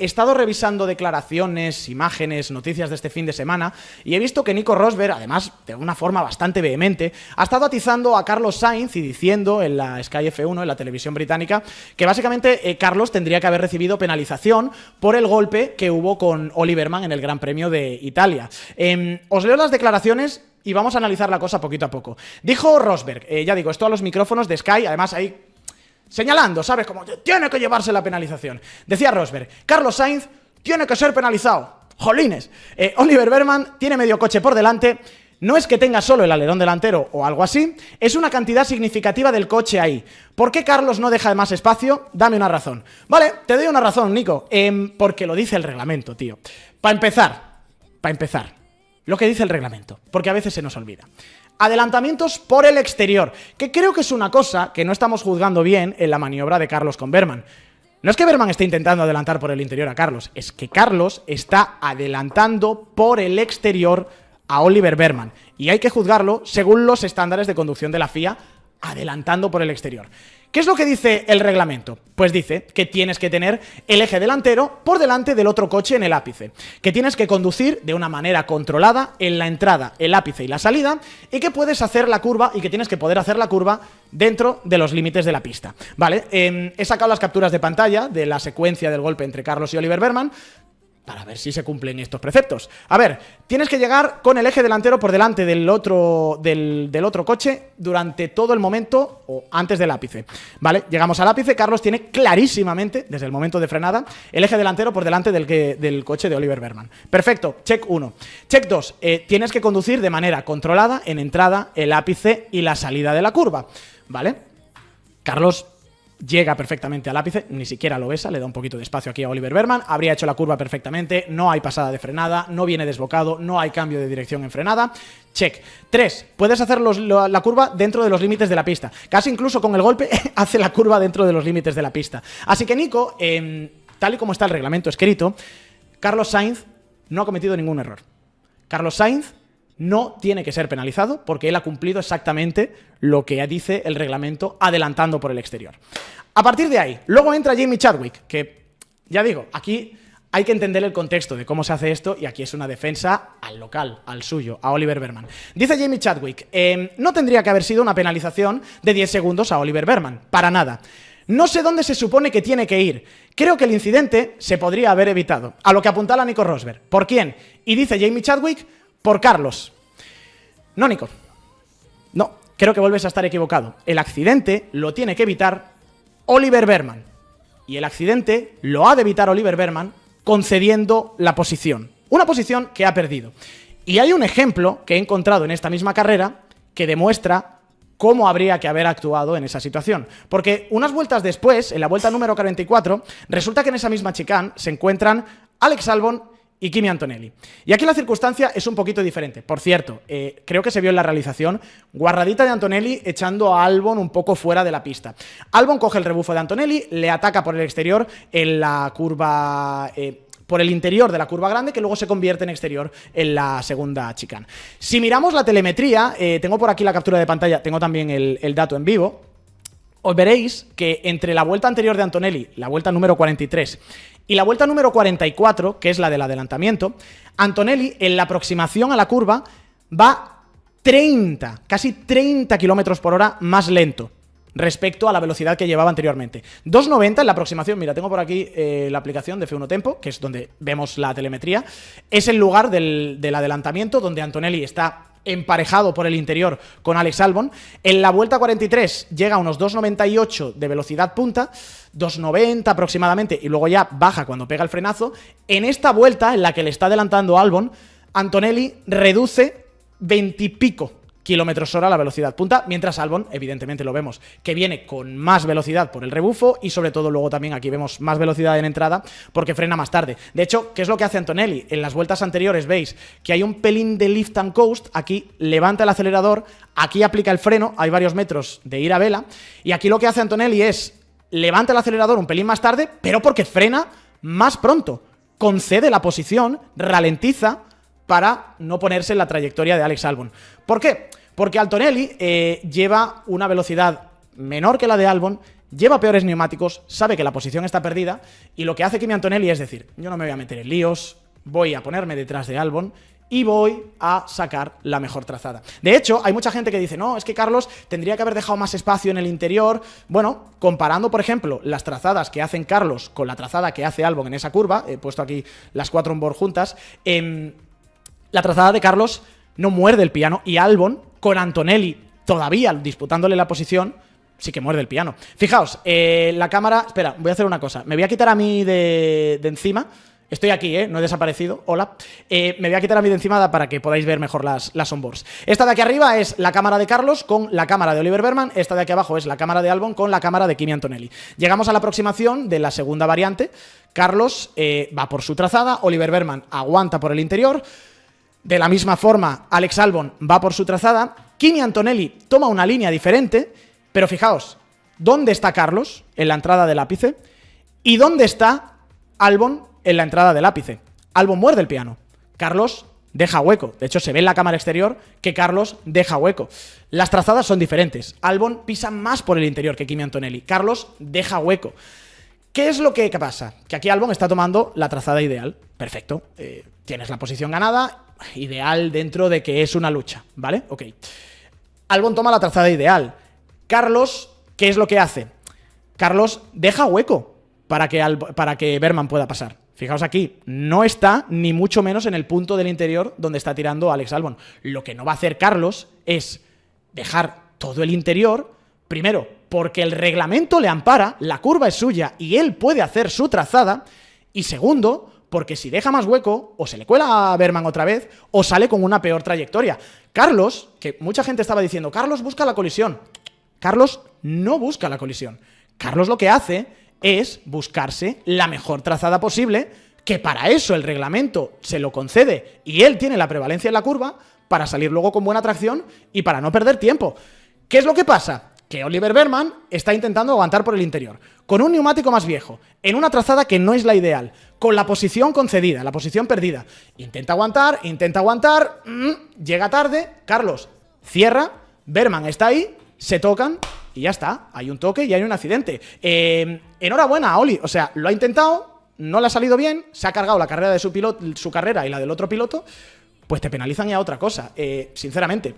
He estado revisando declaraciones, imágenes, noticias de este fin de semana y he visto que Nico Rosberg, además de una forma bastante vehemente, ha estado atizando a Carlos Sainz y diciendo en la Sky F1, en la televisión británica, que básicamente Carlos tendría que haber recibido penalización por el golpe que hubo con Oliverman en el Gran Premio de Italia. Os leo las declaraciones y vamos a analizar la cosa poquito a poco. Dijo Rosberg, ya digo, esto a los micrófonos de Sky, además ahí señalando, ¿sabes? Como tiene que llevarse la penalización. Decía Rosberg, Carlos Sainz tiene que ser penalizado. ¡Jolines! Oliver Behrman tiene medio coche por delante. No es que tenga solo el alerón delantero o algo así, es una cantidad significativa del coche ahí. ¿Por qué Carlos no deja más espacio? Dame una razón. Vale, te doy una razón, Nico. Porque lo dice el reglamento, tío. Para empezar, lo que dice el reglamento, porque a veces se nos olvida. Adelantamientos por el exterior, que creo que es una cosa que no estamos juzgando bien en la maniobra de Carlos con Behrman. No es que Behrman esté intentando adelantar por el interior a Carlos, es que Carlos está adelantando por el exterior a Oliver Behrman. Y hay que juzgarlo según los estándares de conducción de la FIA, adelantando por el exterior. ¿Qué es lo que dice el reglamento? Pues dice que tienes que tener el eje delantero por delante del otro coche en el ápice, que tienes que conducir de una manera controlada en la entrada, el ápice y la salida, y que puedes hacer la curva y que tienes que poder hacer la curva dentro de los límites de la pista. Vale, he sacado las capturas de pantalla de la secuencia del golpe entre Carlos y Oliver Behrman para ver si se cumplen estos preceptos. A ver, tienes que llegar con el eje delantero por delante del otro coche durante todo el momento o antes del ápice. Vale, llegamos al ápice, Carlos tiene clarísimamente, desde el momento de frenada, el eje delantero por delante del coche de Oliver Behrman. Perfecto, check 1. Check 2, tienes que conducir de manera controlada en entrada, el ápice y la salida de la curva. Vale, Carlos llega perfectamente al ápice, ni siquiera lo besa, le da un poquito de espacio aquí a Oliver Behrman, habría hecho la curva perfectamente, no hay pasada de frenada, no viene desbocado, no hay cambio de dirección en frenada. Check. 3. Puedes hacer la curva dentro de los límites de la pista. Casi incluso con el golpe hace la curva dentro de los límites de la pista. Así que Nico, tal y como está el reglamento escrito, Carlos Sainz no ha cometido ningún error. Carlos Sainz no tiene que ser penalizado porque él ha cumplido exactamente lo que dice el reglamento adelantando por el exterior. A partir de ahí, luego entra Jamie Chadwick, que, ya digo, aquí hay que entender el contexto de cómo se hace esto y aquí es una defensa al local, al suyo, a Oliver Behrman. Dice Jamie Chadwick, no tendría que haber sido una penalización de 10 segundos a Oliver Behrman, para nada. No sé dónde se supone que tiene que ir. Creo que el incidente se podría haber evitado. A lo que apuntala Nico Rosberg. ¿Por quién? Y dice Jamie Chadwick, por Carlos. No, Nico. No, creo que vuelves a estar equivocado. El accidente lo tiene que evitar Oliver Behrman. Y el accidente lo ha de evitar Oliver Behrman concediendo la posición. Una posición que ha perdido. Y hay un ejemplo que he encontrado en esta misma carrera que demuestra cómo habría que haber actuado en esa situación. Porque unas vueltas después, en la vuelta número 44, resulta que en esa misma chicane se encuentran Alex Albon y Kimi Antonelli. Y aquí la circunstancia es un poquito diferente. Por cierto, creo que se vio en la realización, guarradita de Antonelli echando a Albon un poco fuera de la pista. Albon coge el rebufo de Antonelli, le ataca por el exterior en la curva, por el interior de la curva grande, que luego se convierte en exterior en la segunda chicane. Si miramos la telemetría, tengo por aquí la captura de pantalla, tengo también el dato en vivo, os veréis que entre la vuelta anterior de Antonelli, la vuelta número 43, y la vuelta número 44, que es la del adelantamiento, Antonelli en la aproximación a la curva va 30, casi 30 km por hora más lento respecto a la velocidad que llevaba anteriormente. 2,90 en la aproximación, mira, tengo por aquí la aplicación de F1 Tempo, que es donde vemos la telemetría, es el lugar del adelantamiento donde Antonelli está emparejado por el interior con Alex Albon. En la vuelta 43 llega a unos 2,98 de velocidad punta, 2,90 aproximadamente, y luego ya baja cuando pega el frenazo. En esta vuelta, en la que le está adelantando Albon, Antonelli reduce 20 y pico km/h la velocidad punta, mientras Albon, evidentemente lo vemos, que viene con más velocidad por el rebufo y sobre todo luego también aquí vemos más velocidad en entrada porque frena más tarde. De hecho, ¿qué es lo que hace Antonelli? En las vueltas anteriores veis que hay un pelín de lift and coast, aquí levanta el acelerador, aquí aplica el freno, hay varios metros de ir a vela, y aquí lo que hace Antonelli es levanta el acelerador un pelín más tarde, pero porque frena más pronto, concede la posición, ralentiza para no ponerse en la trayectoria de Alex Albon. ¿Por qué? Porque Antonelli lleva una velocidad menor que la de Albon lleva peores neumáticos, sabe que la posición está perdida, y lo que hace Kimi Antonelli es decir, yo no me voy a meter en líos, voy a ponerme detrás de Albon y voy a sacar la mejor trazada. De hecho, hay mucha gente que dice, no, es que Carlos tendría que haber dejado más espacio en el interior. Bueno, comparando, por ejemplo, las trazadas que hacen Carlos con la trazada que hace Albon en esa curva, he puesto aquí las 4 onboard juntas, la trazada de Carlos no muerde el piano, y Albon, con Antonelli todavía disputándole la posición, sí que muerde el piano. Fijaos, la cámara... Espera, voy a hacer una cosa. Me voy a quitar a mí de encima. Estoy aquí, no he desaparecido. Hola. Me voy a quitar a mí de encima para que podáis ver mejor las onboards. Esta de aquí arriba es la cámara de Carlos con la cámara de Oliver Behrman. Esta de aquí abajo es la cámara de Albon con la cámara de Kimi Antonelli. Llegamos a la aproximación de la segunda variante. Carlos va por su trazada, Oliver Behrman aguanta por el interior. De la misma forma, Alex Albon va por su trazada. Kimi Antonelli toma una línea diferente, pero fijaos, ¿dónde está Carlos en la entrada del ápice? ¿Y dónde está Albon en la entrada del ápice? Albon muerde el piano, Carlos deja hueco. De hecho, se ve en la cámara exterior que Carlos deja hueco. Las trazadas son diferentes. Albon pisa más por el interior que Kimi Antonelli. Carlos deja hueco. ¿Qué es lo que pasa? Que aquí Albon está tomando la trazada ideal. Perfecto. Tienes la posición ganada, ideal dentro de que es una lucha, ¿vale? Ok. Albon toma la trazada ideal. Carlos, ¿qué es lo que hace? Carlos deja hueco para que Behrman pueda pasar. Fijaos aquí, no está ni mucho menos en el punto del interior donde está tirando Alex Albon. Lo que no va a hacer Carlos es dejar todo el interior, primero, porque el reglamento le ampara, la curva es suya y él puede hacer su trazada, y segundo, porque si deja más hueco, o se le cuela a Behrman otra vez, o sale con una peor trayectoria. Carlos, que mucha gente estaba diciendo, Carlos busca la colisión. Carlos no busca la colisión. Carlos lo que hace es buscarse la mejor trazada posible, que para eso el reglamento se lo concede y él tiene la prevalencia en la curva para salir luego con buena tracción y para no perder tiempo. ¿Qué es lo que pasa? Que Oliver Behrman está intentando aguantar por el interior, con un neumático más viejo, en una trazada que no es la ideal, con la posición concedida, la posición perdida. Intenta aguantar, llega tarde, Carlos cierra, Behrman está ahí, se tocan y ya está, hay un toque y hay un accidente. Enhorabuena a Oli, o sea, lo ha intentado, no le ha salido bien, se ha cargado la carrera de su carrera y la del otro piloto, pues te penalizan ya otra cosa. Sinceramente,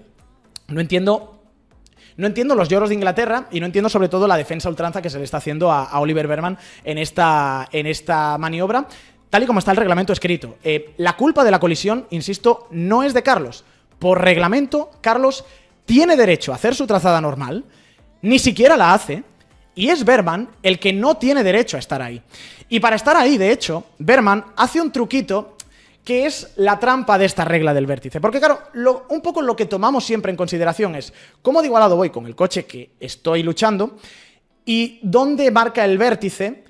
no entiendo los lloros de Inglaterra y no entiendo sobre todo la defensa a ultranza que se le está haciendo a Oliver Behrman en esta maniobra, tal y como está el reglamento escrito. La culpa de la colisión, insisto, no es de Carlos. Por reglamento, Carlos tiene derecho a hacer su trazada normal, ni siquiera la hace, y es Behrman el que no tiene derecho a estar ahí. Y para estar ahí, de hecho, Behrman hace un truquito que es la trampa de esta regla del vértice. Porque claro, un poco lo que tomamos siempre en consideración es cómo de igualado voy con el coche que estoy luchando y dónde marca el vértice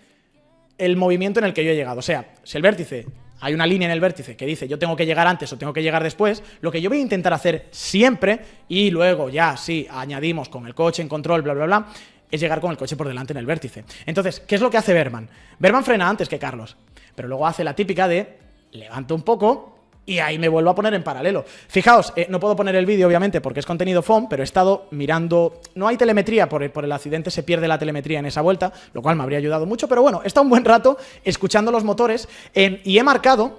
el movimiento en el que yo he llegado. O sea, si el vértice, hay una línea en el vértice que dice yo tengo que llegar antes o tengo que llegar después, lo que yo voy a intentar hacer siempre, y luego ya sí añadimos con el coche en control, bla, bla, bla, es llegar con el coche por delante en el vértice. Entonces, ¿qué es lo que hace Behrman? Behrman frena antes que Carlos, pero luego hace la típica de levanto un poco y ahí me vuelvo a poner en paralelo. Fijaos, no puedo poner el vídeo obviamente porque es contenido FOM, pero he estado mirando, no hay telemetría, por el accidente se pierde la telemetría en esa vuelta, lo cual me habría ayudado mucho, pero bueno, he estado un buen rato escuchando los motores y he marcado,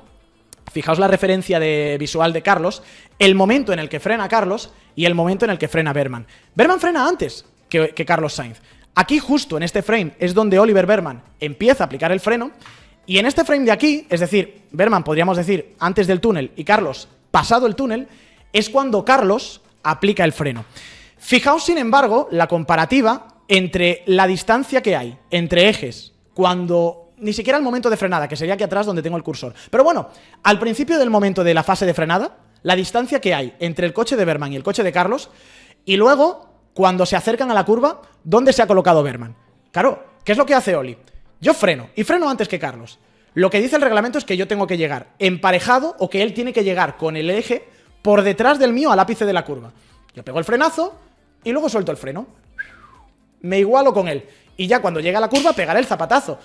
fijaos la referencia visual de Carlos, el momento en el que frena Carlos y el momento en el que frena Behrman. Behrman frena antes que Carlos Sainz. Aquí justo en este frame es donde Oliver Behrman empieza a aplicar el freno. Y en este frame de aquí, es decir, Behrman podríamos decir antes del túnel y Carlos pasado el túnel, es cuando Carlos aplica el freno. Fijaos, sin embargo, la comparativa entre la distancia que hay entre ejes, cuando ni siquiera el momento de frenada, que sería aquí atrás donde tengo el cursor. Pero bueno, al principio del momento de la fase de frenada, la distancia que hay entre el coche de Behrman y el coche de Carlos, y luego, cuando se acercan a la curva, ¿dónde se ha colocado Behrman? Claro, ¿qué es lo que hace Oli? Yo freno, y freno antes que Carlos. Lo que dice el reglamento es que yo tengo que llegar emparejado o que él tiene que llegar con el eje por detrás del mío al ápice de la curva. Yo pego el frenazo y luego suelto el freno. Me igualo con él. Y ya cuando llegue a la curva pegaré el zapatazo.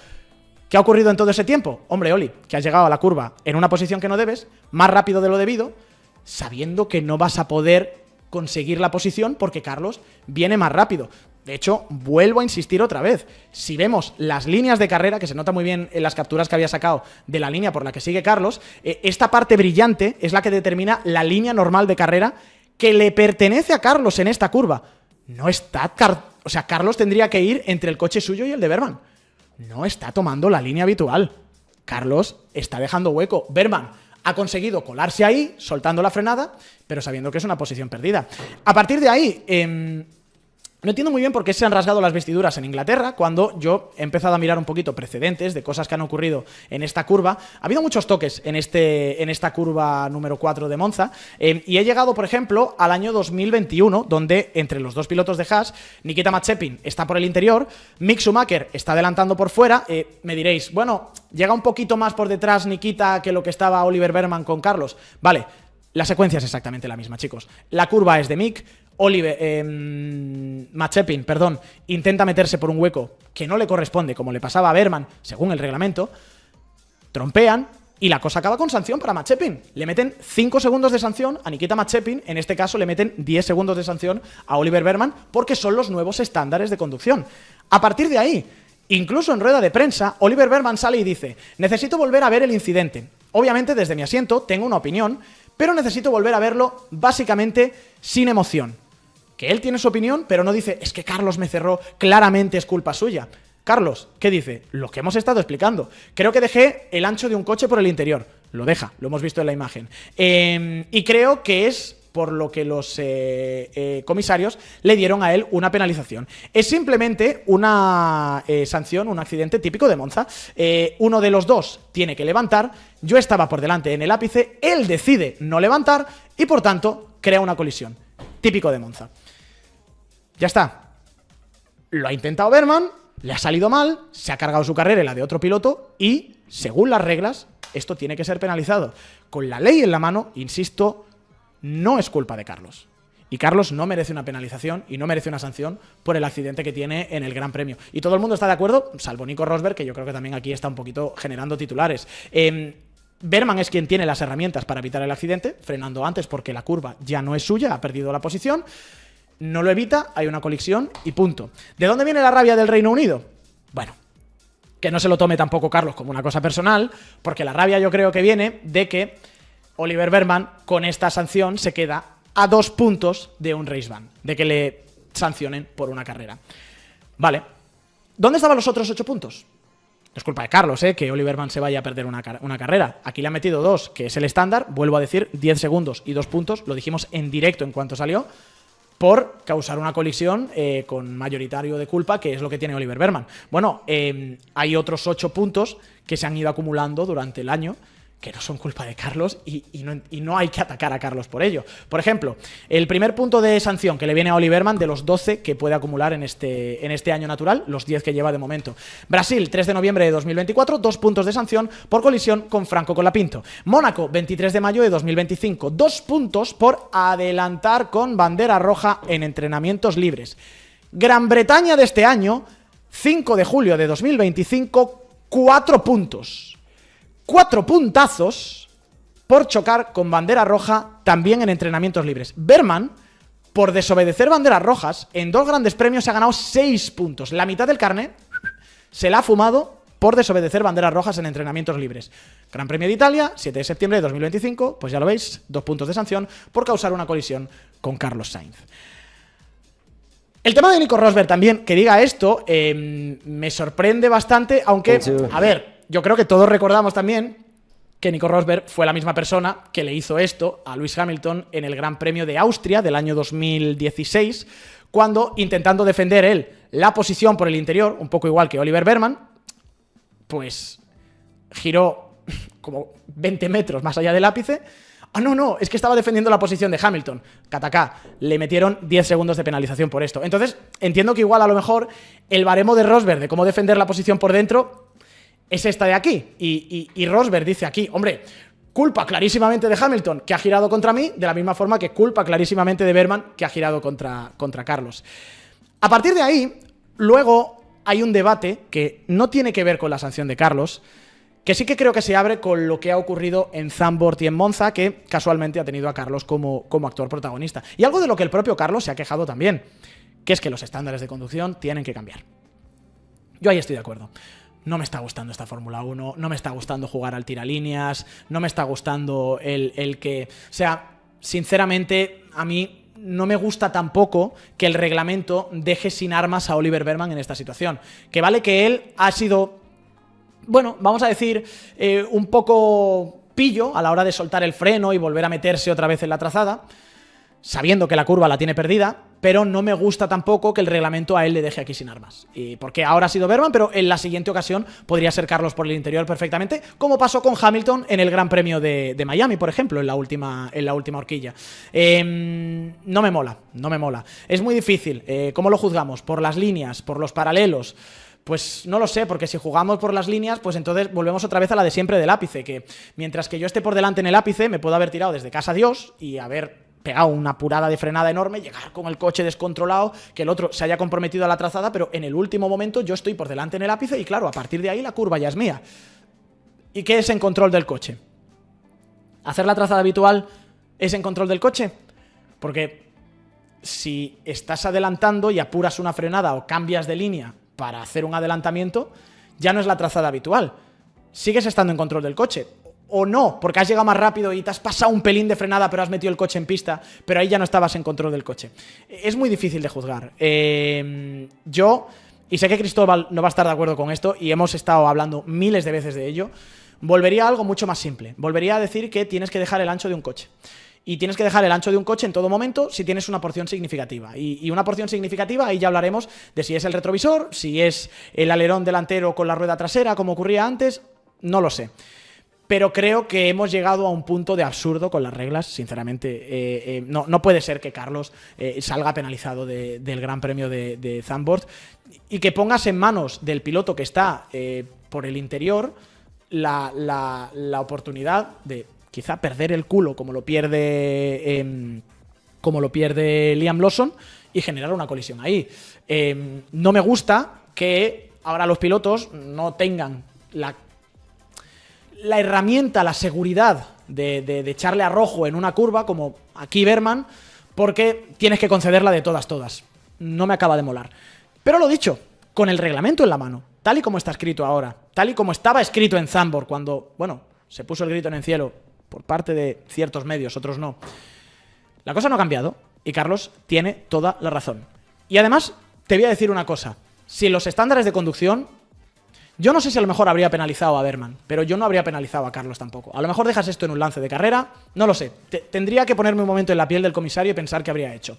¿Qué ha ocurrido en todo ese tiempo? Hombre, Oli, que has llegado a la curva en una posición que no debes, más rápido de lo debido, sabiendo que no vas a poder conseguir la posición porque Carlos viene más rápido. De hecho, vuelvo a insistir otra vez. Si vemos las líneas de carrera, que se nota muy bien en las capturas que había sacado de la línea por la que sigue Carlos, esta parte brillante es la que determina la línea normal de carrera que le pertenece a Carlos en esta curva. No está... O sea, Carlos tendría que ir entre el coche suyo y el de Berman. No está tomando la línea habitual. Carlos está dejando hueco. Berman ha conseguido colarse ahí, soltando la frenada, pero sabiendo que es una posición perdida. A partir de ahí, no entiendo muy bien por qué se han rasgado las vestiduras en Inglaterra, cuando yo he empezado a mirar un poquito precedentes de cosas que han ocurrido en esta curva. Ha habido muchos toques en esta curva número 4 de Monza, y he llegado, por ejemplo, al año 2021, donde entre los dos pilotos de Haas, Nikita Mazepin está por el interior, Mick Schumacher está adelantando por fuera. Me diréis, bueno, llega un poquito más por detrás Nikita que lo que estaba Oliver Berman con Carlos. Vale, la secuencia es exactamente la misma, chicos. La curva es de Mick, Mazepin, perdón, intenta meterse por un hueco que no le corresponde, como le pasaba a Berman, según el reglamento, trompean y la cosa acaba con sanción para Mazepin. Le meten 5 segundos de sanción a Nikita Mazepin, en este caso le meten 10 segundos de sanción a Oliver Berman, porque son los nuevos estándares de conducción. A partir de ahí, incluso en rueda de prensa, Oliver Berman sale y dice: necesito volver a ver el incidente. Obviamente, desde mi asiento tengo una opinión, pero necesito volver a verlo básicamente sin emoción. Que él tiene su opinión, pero no dice, es que Carlos me cerró, claramente es culpa suya. Carlos, ¿qué dice? Lo que hemos estado explicando. Creo que dejé el ancho de un coche por el interior. Lo deja, lo hemos visto en la imagen. Y creo que es por lo que los comisarios le dieron a él una penalización. Es simplemente una sanción, un accidente típico de Monza. Uno de los dos tiene que levantar, yo estaba por delante en el ápice, él decide no levantar y por tanto crea una colisión. Típico de Monza. Ya está. Lo ha intentado Berman, le ha salido mal, se ha cargado su carrera y la de otro piloto y, según las reglas, esto tiene que ser penalizado. Con la ley en la mano, insisto, no es culpa de Carlos. Y Carlos no merece una penalización y no merece una sanción por el accidente que tiene en el Gran Premio. Y todo el mundo está de acuerdo, salvo Nico Rosberg, que yo creo que también aquí está un poquito generando titulares. Berman es quien tiene las herramientas para evitar el accidente, frenando antes porque la curva ya no es suya, ha perdido la posición. No lo evita, hay una colisión y punto. ¿De dónde viene la rabia del Reino Unido? Bueno, que no se lo tome tampoco Carlos como una cosa personal, porque la rabia yo creo que viene de que Oliver Berman con esta sanción se queda a 2 puntos de un race ban, de que le sancionen por una carrera. Vale, ¿dónde estaban los otros 8 puntos? No es culpa de Carlos, que Oliver Berman se vaya a perder una carrera. Aquí le han metido 2, que es el estándar, vuelvo a decir, 10 segundos y 2 puntos, lo dijimos en directo en cuanto salió, por causar una colisión con mayoritario de culpa, que es lo que tiene Oliver Berman. Bueno, hay otros 8 puntos que se han ido acumulando durante el año, que no son culpa de Carlos y no hay que atacar a Carlos por ello. Por ejemplo, el primer punto de sanción que le viene a Oliver Berman de los 12 que puede acumular en este año natural, los 10 que lleva de momento. Brasil, 3 de noviembre de 2024, 2 puntos de sanción por colisión con Franco Colapinto. Mónaco, 23 de mayo de 2025, 2 puntos por adelantar con bandera roja en entrenamientos libres. Gran Bretaña de este año, 5 de julio de 2025, 4 puntos. 4 puntazos por chocar con bandera roja también en entrenamientos libres. Berman, por desobedecer banderas rojas, en 2 grandes premios se ha ganado 6 puntos. La mitad del carné se la ha fumado por desobedecer banderas rojas en entrenamientos libres. Gran Premio de Italia, 7 de septiembre de 2025, pues ya lo veis, 2 puntos de sanción por causar una colisión con Carlos Sainz. El tema de Nico Rosberg también, que diga esto, me sorprende bastante, aunque, a ver, yo creo que todos recordamos también que Nico Rosberg fue la misma persona que le hizo esto a Lewis Hamilton en el Gran Premio de Austria del año 2016, cuando, intentando defender él la posición por el interior, un poco igual que Oliver Berman, pues giró como 20 metros más allá del ápice. Ah, no, es que estaba defendiendo la posición de Hamilton. Catacá, le metieron 10 segundos de penalización por esto. Entonces, entiendo que igual a lo mejor el baremo de Rosberg de cómo defender la posición por dentro es esta de aquí. Y Rosberg dice aquí, hombre, culpa clarísimamente de Hamilton, que ha girado contra mí, de la misma forma que culpa clarísimamente de Berman, que ha girado contra Carlos. A partir de ahí, luego hay un debate que no tiene que ver con la sanción de Carlos, que sí que creo que se abre con lo que ha ocurrido en Zandvoort y en Monza, que casualmente ha tenido a Carlos como actor protagonista. Y algo de lo que el propio Carlos se ha quejado también. que es que los estándares de conducción tienen que cambiar. Yo ahí estoy de acuerdo. No me está gustando esta Fórmula 1, no me está gustando jugar al tiralíneas, no me está gustando el que... O sea, sinceramente, a mí no me gusta tampoco que el reglamento deje sin armas a Oliver Behrman en esta situación. Que vale que él ha sido, bueno, vamos a decir, un poco pillo a la hora de soltar el freno y volver a meterse otra vez en la trazada, sabiendo que la curva la tiene perdida, pero no me gusta tampoco que el reglamento a él le deje aquí sin armas. Y porque ahora ha sido Behrman, pero en la siguiente ocasión podría ser Carlos por el interior perfectamente, como pasó con Hamilton en el Gran Premio de Miami, por ejemplo, en la última horquilla. No me mola, no me mola. Es muy difícil. ¿Cómo lo juzgamos? ¿Por las líneas? ¿Por los paralelos? Pues no lo sé, porque si jugamos por las líneas, pues entonces volvemos otra vez a la de siempre del ápice, que mientras que yo esté por delante en el ápice, me puedo haber tirado desde casa a Dios y haber pegado una apurada de frenada enorme, llegar con el coche descontrolado, que el otro se haya comprometido a la trazada, pero en el último momento yo estoy por delante en el ápice y claro, a partir de ahí la curva ya es mía. ¿Y qué es en control del coche? ¿Hacer la trazada habitual es en control del coche? Porque si estás adelantando y apuras una frenada o cambias de línea para hacer un adelantamiento, ya no es la trazada habitual. Sigues estando en control del coche. O no, porque has llegado más rápido y te has pasado un pelín de frenada, pero has metido el coche en pista, pero ahí ya no estabas en control del coche. Es muy difícil de juzgar. Yo, y sé que Cristóbal no va a estar de acuerdo con esto, y hemos estado hablando miles de veces de ello, volvería a algo mucho más simple. Volvería a decir que tienes que dejar el ancho de un coche. Y tienes que dejar el ancho de un coche en todo momento si tienes una porción significativa. Y una porción significativa, ahí ya hablaremos de si es el retrovisor, si es el alerón delantero con la rueda trasera, como ocurría antes, no lo sé. Pero creo que hemos llegado a un punto de absurdo con las reglas, sinceramente. No puede ser que Carlos salga penalizado del Gran Premio de Zandvoort y que pongas en manos del piloto que está por el interior la oportunidad de quizá perder el culo como lo pierde Liam Lawson y generar una colisión ahí. No me gusta que ahora los pilotos no tengan la herramienta, la seguridad de echarle a rojo en una curva, como aquí Behrman, porque tienes que concederla de todas. No me acaba de molar. Pero lo dicho, con el reglamento en la mano, tal y como está escrito ahora, tal y como estaba escrito en Zandvoort, cuando, bueno, se puso el grito en el cielo por parte de ciertos medios, otros no. La cosa no ha cambiado y Carlos tiene toda la razón. Y además, te voy a decir una cosa. Si los estándares de conducción... Yo no sé si a lo mejor habría penalizado a Behrman, pero yo no habría penalizado a Carlos tampoco. A lo mejor dejas esto en un lance de carrera, no lo sé. Tendría que ponerme un momento en la piel del comisario y pensar qué habría hecho.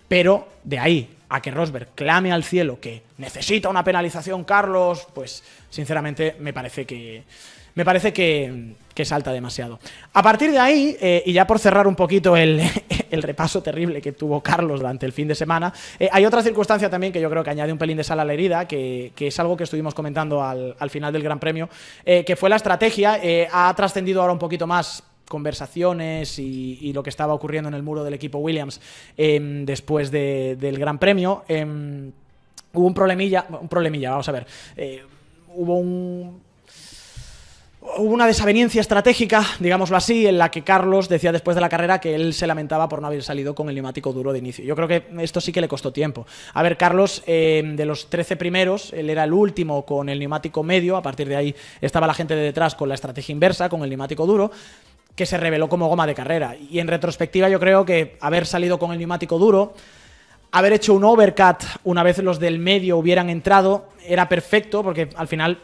Pero de ahí a que Rosberg clame al cielo que necesita una penalización Carlos, pues sinceramente me parece que salta demasiado. A partir de ahí, y ya por cerrar un poquito el repaso terrible que tuvo Carlos durante el fin de semana, hay otra circunstancia también que yo creo que añade un pelín de sal a la herida, que es algo que estuvimos comentando al final del Gran Premio, que fue la estrategia. Ha trascendido ahora un poquito más conversaciones y lo que estaba ocurriendo en el muro del equipo Williams después del Gran Premio. Hubo un problemilla, vamos a ver. Hubo una desaveniencia estratégica, digámoslo así, en la que Carlos decía después de la carrera que él se lamentaba por no haber salido con el neumático duro de inicio. Yo creo que esto sí que le costó tiempo. A ver, Carlos, de los 13 primeros, él era el último con el neumático medio, a partir de ahí estaba la gente de detrás con la estrategia inversa, con el neumático duro, que se reveló como goma de carrera. Y en retrospectiva yo creo que haber salido con el neumático duro, haber hecho un overcut una vez los del medio hubieran entrado, era perfecto, porque al final...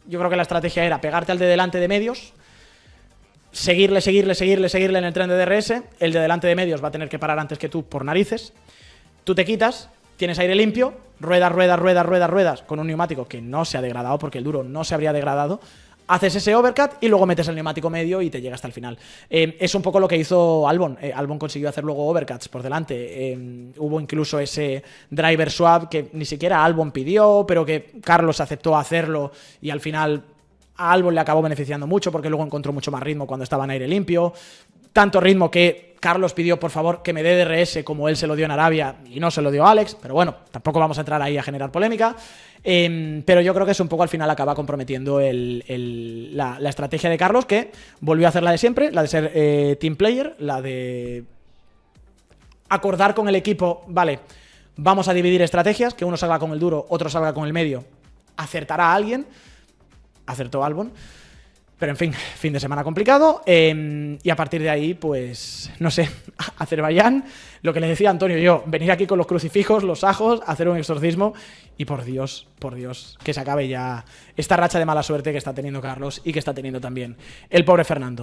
Yo creo que la estrategia era pegarte al de delante de medios, seguirle en el tren de DRS, el de delante de medios va a tener que parar antes que tú por narices, tú te quitas, tienes aire limpio, ruedas con un neumático que no se ha degradado porque el duro no se habría degradado, haces ese overcut y luego metes el neumático medio y te llega hasta el final. Es un poco lo que hizo Albon. Albon consiguió hacer luego overcuts por delante. Hubo incluso ese driver swap que ni siquiera Albon pidió, pero que Carlos aceptó hacerlo y al final a Albon le acabó beneficiando mucho porque luego encontró mucho más ritmo cuando estaba en aire limpio. Tanto ritmo que Carlos pidió, por favor, que me dé DRS como él se lo dio en Arabia y no se lo dio a Alex, pero bueno, tampoco vamos a entrar ahí a generar polémica. Pero yo creo que eso un poco al final acaba comprometiendo la estrategia de Carlos, que volvió a hacer la de siempre, la de ser team player, la de acordar con el equipo, vale, Vamos a dividir estrategias, que uno salga con el duro, otro salga con el medio. Acertará a alguien. Acertó Albon. Pero en fin, fin de semana complicado. Y a partir de ahí, pues, no sé, Azerbaiyán, lo que les decía Antonio y yo, venir aquí con los crucifijos, los ajos, hacer un exorcismo y por Dios, que se acabe ya esta racha de mala suerte que está teniendo Carlos y que está teniendo también el pobre Fernando.